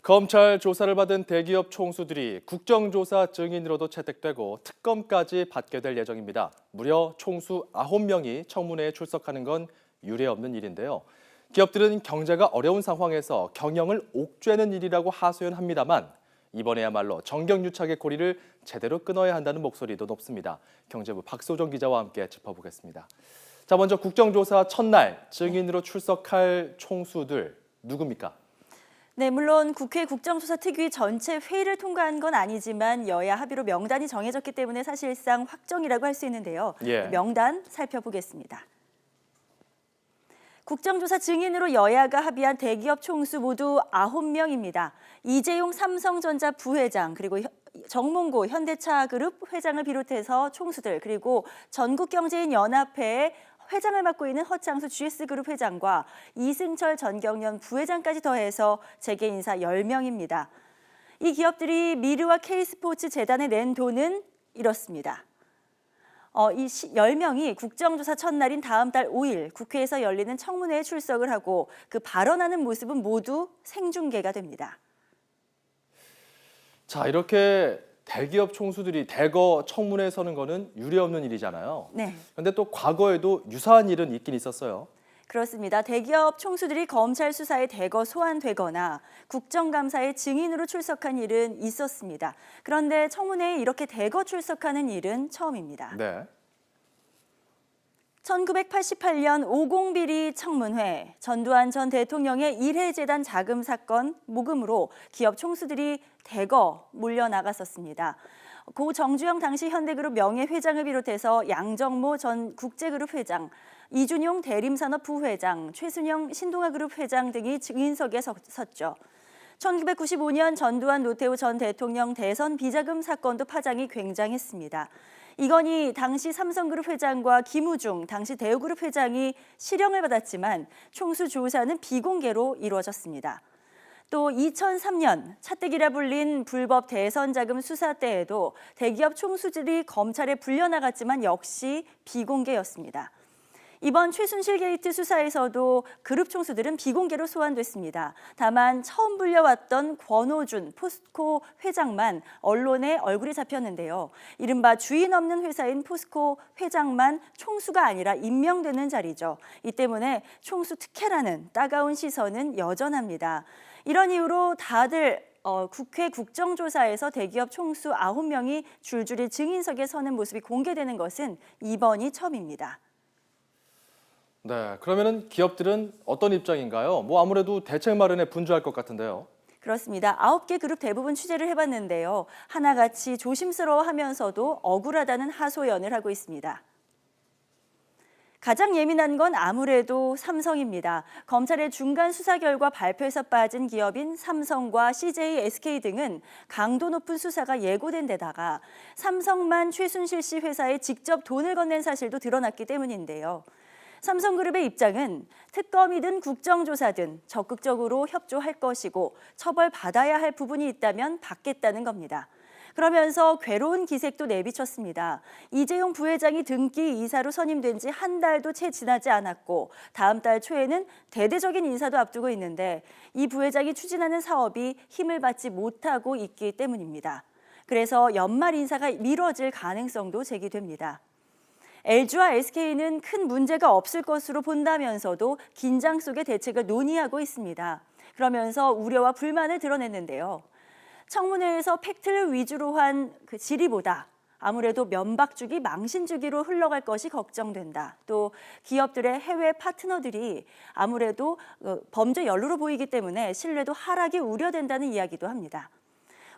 검찰 조사를 받은 대기업 총수들이 국정조사 증인으로도 채택되고 특검까지 받게 될 예정입니다. 무려 총수 9명이 청문회에 출석하는 건 유례없는 일인데요. 기업들은 경제가 어려운 상황에서 경영을 옥죄는 일이라고 하소연합니다만 이번에야말로 정경유착의 고리를 제대로 끊어야 한다는 목소리도 높습니다. 경제부 박소정 기자와 함께 짚어보겠습니다. 자, 먼저 국정조사 첫날 증인으로 출석할 총수들 누굽니까? 네, 물론 국회 국정조사 특위 전체 회의를 통과한 건 아니지만 여야 합의로 명단이 정해졌기 때문에 사실상 확정이라고 할 수 있는데요. 명단 살펴보겠습니다. 국정조사 증인으로 여야가 합의한 대기업 총수 모두 9명입니다. 이재용 삼성전자 부회장, 그리고 정몽고 현대차그룹 회장을 비롯해서 총수들, 그리고 전국경제인연합회의 회장을 맡고 있는 허창수 GS그룹 회장과 이승철 전경련 부회장까지 더해서 재계 인사 10명입니다. 이 기업들이 미르와 K스포츠 재단에 낸 돈은 이렇습니다. 이 10명이 국정조사 첫날인 다음 달 5일 국회에서 열리는 청문회에 출석을 하고 그 발언하는 모습은 모두 생중계가 됩니다. 자, 이렇게 대기업 총수들이 대거 청문회에 서는 거는 유례없는 일이잖아요. 네. 그런데 또 과거에도 유사한 일은 있긴 있었어요. 그렇습니다. 대기업 총수들이 검찰 수사에 대거 소환되거나 국정감사에 증인으로 출석한 일은 있었습니다. 그런데 청문회에 이렇게 대거 출석하는 일은 처음입니다. 네. 1988년 50비리 청문회, 전두환 전 대통령의 일해재단 자금 사건 모금으로 기업 총수들이 대거 몰려나갔었습니다. 고 정주영 당시 현대그룹 명예회장을 비롯해서 양정모 전 국제그룹 회장, 이준용 대림산업 부회장, 최순영 신동아그룹 회장 등이 증인석에 섰죠. 1995년 전두환 노태우 전 대통령 대선 비자금 사건도 파장이 굉장했습니다. 이건희 당시 삼성그룹 회장과 김우중 당시 대우그룹 회장이 실형을 받았지만 총수 조사는 비공개로 이루어졌습니다. 또 2003년 차떼기라 불린 불법 대선 자금 수사 때에도 대기업 총수들이 검찰에 불려나갔지만 역시 비공개였습니다. 이번 최순실 게이트 수사에서도 그룹 총수들은 비공개로 소환됐습니다. 다만 처음 불려왔던 권오준 포스코 회장만 언론에 얼굴이 잡혔는데요. 이른바 주인 없는 회사인 포스코 회장만 총수가 아니라 임명되는 자리죠. 이 때문에 총수 특혜라는 따가운 시선은 여전합니다. 이런 이유로 다들 국회 국정조사에서 대기업 총수 9명이 줄줄이 증인석에 서는 모습이 공개되는 것은 이번이 처음입니다. 네, 그러면은 기업들은 어떤 입장인가요? 아무래도 대책 마련에 분주할 것 같은데요. 그렇습니다. 9개 그룹 대부분 취재를 해봤는데요. 하나같이 조심스러워하면서도 억울하다는 하소연을 하고 있습니다. 가장 예민한 건 아무래도 삼성입니다. 검찰의 중간 수사 결과 발표에서 빠진 기업인 삼성과 CJ, SK 등은 강도 높은 수사가 예고된 데다가 삼성만 최순실 씨 회사에 직접 돈을 건넨 사실도 드러났기 때문인데요. 삼성그룹의 입장은 특검이든 국정조사든 적극적으로 협조할 것이고 처벌받아야 할 부분이 있다면 받겠다는 겁니다. 그러면서 괴로운 기색도 내비쳤습니다. 이재용 부회장이 등기 이사로 선임된 지 한 달도 채 지나지 않았고 다음 달 초에는 대대적인 인사도 앞두고 있는데 이 부회장이 추진하는 사업이 힘을 받지 못하고 있기 때문입니다. 그래서 연말 인사가 미뤄질 가능성도 제기됩니다. LG와 SK는 큰 문제가 없을 것으로 본다면서도 긴장 속의 대책을 논의하고 있습니다. 그러면서 우려와 불만을 드러냈는데요. 청문회에서 팩트를 위주로 한 그 질의보다 아무래도 면박주기, 망신주기로 흘러갈 것이 걱정된다. 또 기업들의 해외 파트너들이 아무래도 범죄 연루로 보이기 때문에 신뢰도 하락이 우려된다는 이야기도 합니다.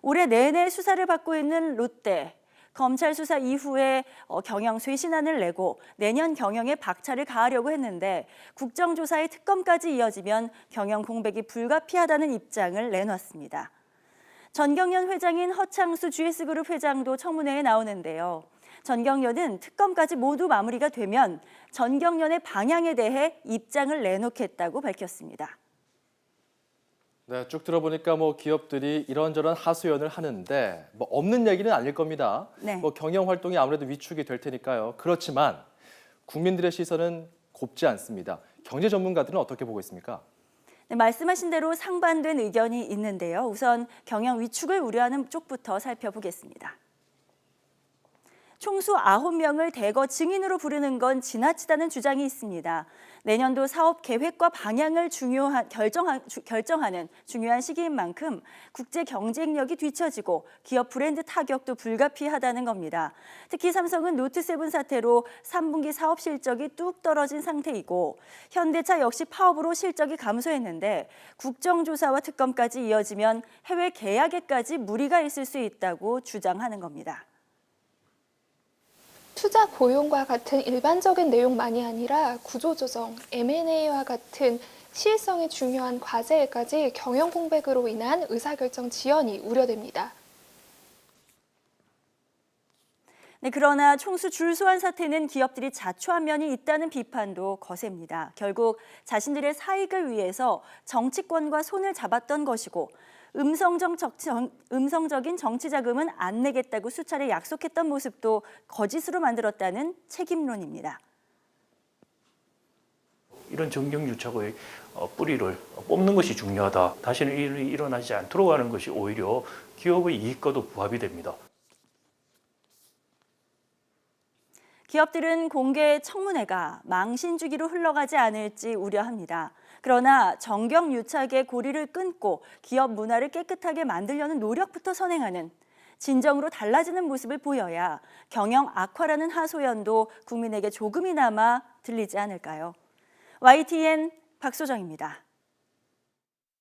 올해 내내 수사를 받고 있는 롯데. 검찰 수사 이후에 경영 쇄신안을 내고 내년 경영에 박차를 가하려고 했는데 국정조사의 특검까지 이어지면 경영 공백이 불가피하다는 입장을 내놨습니다. 전경련 회장인 허창수 GS그룹 회장도 청문회에 나오는데요. 전경련은 특검까지 모두 마무리가 되면 전경련의 방향에 대해 입장을 내놓겠다고 밝혔습니다. 네, 쭉 들어보니까 기업들이 이런저런 하소연을 하는데 없는 얘기는 아닐 겁니다. 네. 경영 활동이 아무래도 위축이 될 테니까요. 그렇지만 국민들의 시선은 곱지 않습니다. 경제 전문가들은 어떻게 보고 있습니까? 네, 말씀하신 대로 상반된 의견이 있는데요. 우선 경영 위축을 우려하는 쪽부터 살펴보겠습니다. 총수 9명을 대거 증인으로 부르는 건 지나치다는 주장이 있습니다. 내년도 사업 계획과 방향을 결정하는 중요한 시기인 만큼 국제 경쟁력이 뒤처지고 기업 브랜드 타격도 불가피하다는 겁니다. 특히 삼성은 노트7 사태로 3분기 사업 실적이 뚝 떨어진 상태이고 현대차 역시 파업으로 실적이 감소했는데 국정조사와 특검까지 이어지면 해외 계약에까지 무리가 있을 수 있다고 주장하는 겁니다. 투자 고용과 같은 일반적인 내용만이 아니라 구조조정, M&A와 같은 시일성이 중요한 과제에까지 경영 공백으로 인한 의사결정 지연이 우려됩니다. 네, 그러나 총수 줄소환 사태는 기업들이 자초한 면이 있다는 비판도 거셉니다. 결국 자신들의 사익을 위해서 정치권과 손을 잡았던 것이고 음성적인 정치 자금은 안 내겠다고 수차례 약속했던 모습도 거짓으로 만들었다는 책임론입니다. 이런 정경유착의 뿌리를 뽑는 것이 중요하다. 다시는 일이 일어나지 않도록 하는 것이 오히려 기업의 이익과도 부합이 됩니다. 기업들은 공개 청문회가 망신 주기로 흘러가지 않을지 우려합니다. 그러나 정경유착의 고리를 끊고 기업 문화를 깨끗하게 만들려는 노력부터 선행하는 진정으로 달라지는 모습을 보여야 경영 악화라는 하소연도 국민에게 조금이나마 들리지 않을까요? YTN 박소정입니다.